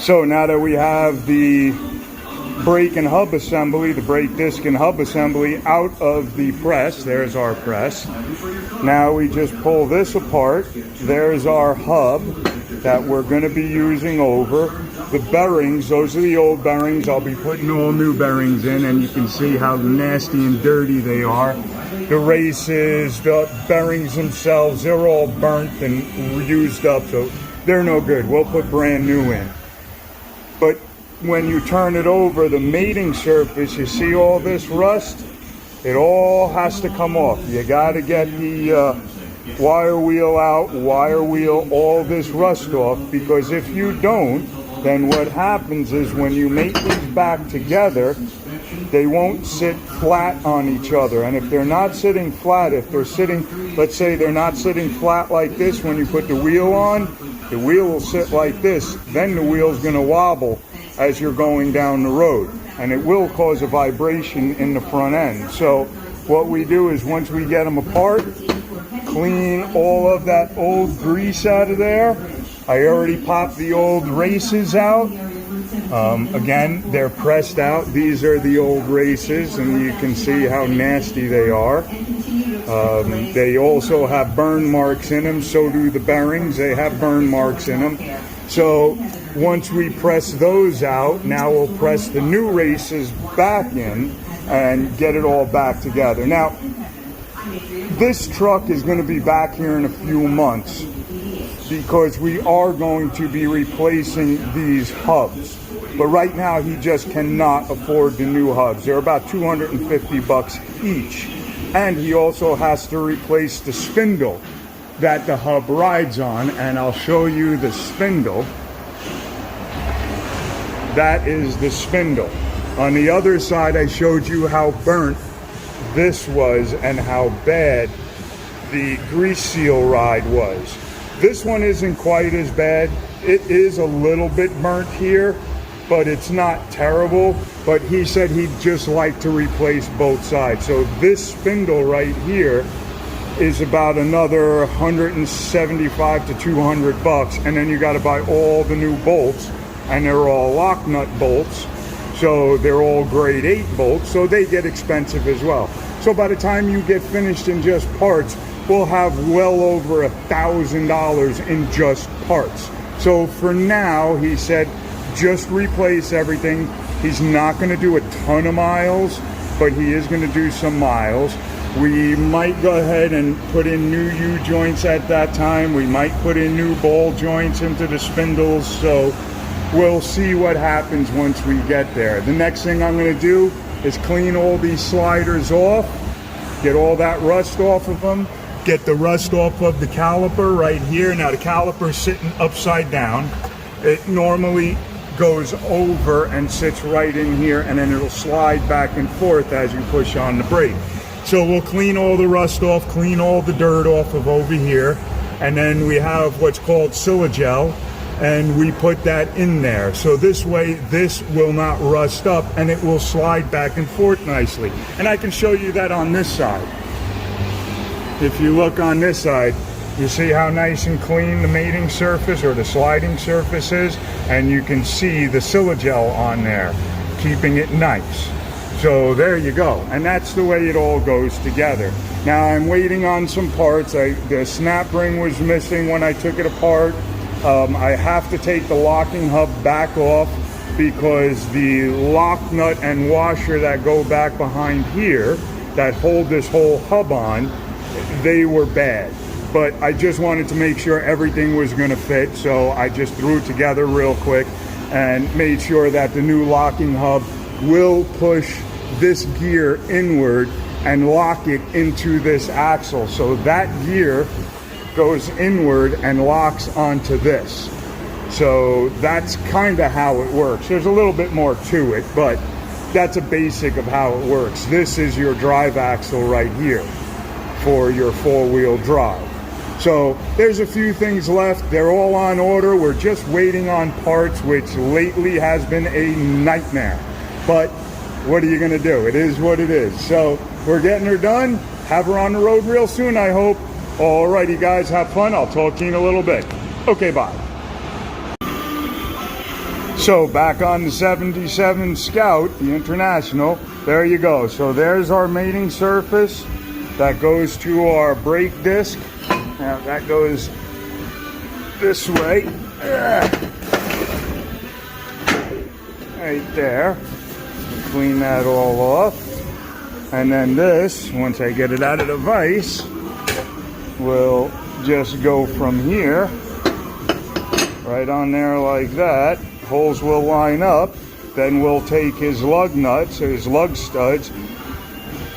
So now that we have the brake and hub assembly, the brake disc and hub assembly out of the press, there's our press. Now we just pull this apart. There's our hub that we're going to be using over. The bearings, those are the old bearings. I'll be putting all new bearings in, and you can see how nasty and dirty they are. The races, the bearings themselves, they're all burnt and used up, so they're no good. We'll put brand new in. But when you turn it over, the mating surface, you see all this rust? It all has to come off. You got to get the wire wheel out, wire wheel, all this rust off, because if you don't, then what happens is when you mate these back together, they won't sit flat on each other. And if they're not sitting flat, if they're sitting, let's say they're not sitting flat like this when you put the wheel on, the wheel will sit like this, then the wheel's going to wobble as you're going down the road, and it will cause a vibration in the front end. So what we do is once we get them apart, clean all of that old grease out of there. I already popped the old races out. Again, they're pressed out. These are the old races, and you can see how nasty they are. They also have burn marks in them. So do the bearings. They have burn marks in them. So once we press those out, now we'll press the new races back in and get it all back together. Now, this truck is going to be back here in a few months because we are going to be replacing these hubs. But right now, he just cannot afford the new hubs. They're about $250 each. And he also has to replace the spindle that the hub rides on, and I'll show you the spindle. That is the spindle. On the other side, I showed you how burnt this was and how bad the grease seal ride was. This one isn't quite as bad. It is a little bit burnt here, but it's not terrible. But he said he'd just like to replace both sides. So this spindle right here is about another $175 to $200, and then you got to buy all the new bolts, and they're all lock nut bolts, so they're all grade 8 bolts, so they get expensive as well. So by the time you get finished in just parts, we'll have well over $1,000 in just parts. So for now, he said, just replace everything. He's not going to do a ton of miles, but he is going to do some miles. We might go ahead and put in new U-joints at that time. We might put in new ball joints into the spindles. So we'll see what happens once we get there. The next thing I'm going to do is clean all these sliders off, get all that rust off of them, get the rust off of the caliper right here. Now the caliper is sitting upside down. It normally goes over and sits right in here, and then it'll slide back and forth as you push on the brake. So we'll clean all the rust off, clean all the dirt off of over here, and then we have what's called Silagel, and we put that in there. So this way, this will not rust up, and it will slide back and forth nicely. And I can show you that on this side. If you look on this side, you see how nice and clean the mating surface or the sliding surface is, and you can see the Silagel on there, keeping it nice. So there you go, and that's the way it all goes together. Now I'm waiting on some parts. The snap ring was missing when I took it apart. I have to take the locking hub back off because the lock nut and washer that go back behind here that hold this whole hub on, they were bad. But I just wanted to make sure everything was going to fit, so I just threw it together real quick and made sure that the new locking hub will push this gear inward and lock it into this axle. So that gear goes inward and locks onto this. So that's kind of how it works. There's a little bit more to it, but that's a basic of how it works. This is your drive axle right here for your four-wheel drive. So there's a few things left. They're all on order. We're just waiting on parts, which lately has been a nightmare. But what are you going to do? It is what it is. So we're getting her done. Have her on the road real soon, I hope. Alrighty, guys, have fun. I'll talk to you in a little bit. Okay, bye. So back on the 77 Scout, the International, there you go. So there's our mating surface. That goes to our brake disc. Now that goes this way. Right there. Clean that all off. And then this, once I get it out of the vise, will just go from here, right on there like that. Holes will line up. Then we'll take his lug nuts, his lug studs.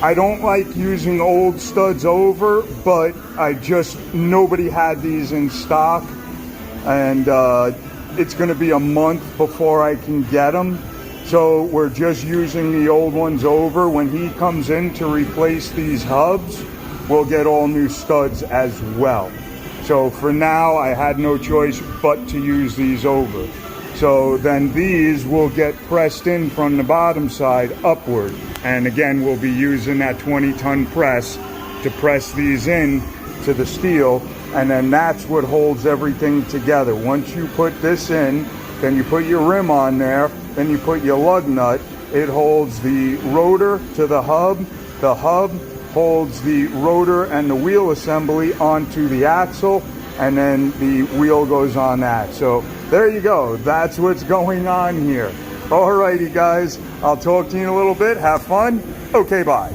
I don't like using old studs over, but nobody had these in stock. And it's going to be a month before I can get them. So we're just using the old ones over. When he comes in to replace these hubs, we'll get all new studs as well. So for now, I had no choice but to use these over. So then these will get pressed in from the bottom side upward. And again, we'll be using that 20-ton press to press these in to the steel. And then that's what holds everything together. Once you put this in, then you put your rim on there, then you put your lug nut. It holds the rotor to the hub. The hub holds the rotor and the wheel assembly onto the axle, and then the wheel goes on that. So there you go. That's what's going on here. Alrighty, guys. I'll talk to you in a little bit. Have fun. Okay, bye.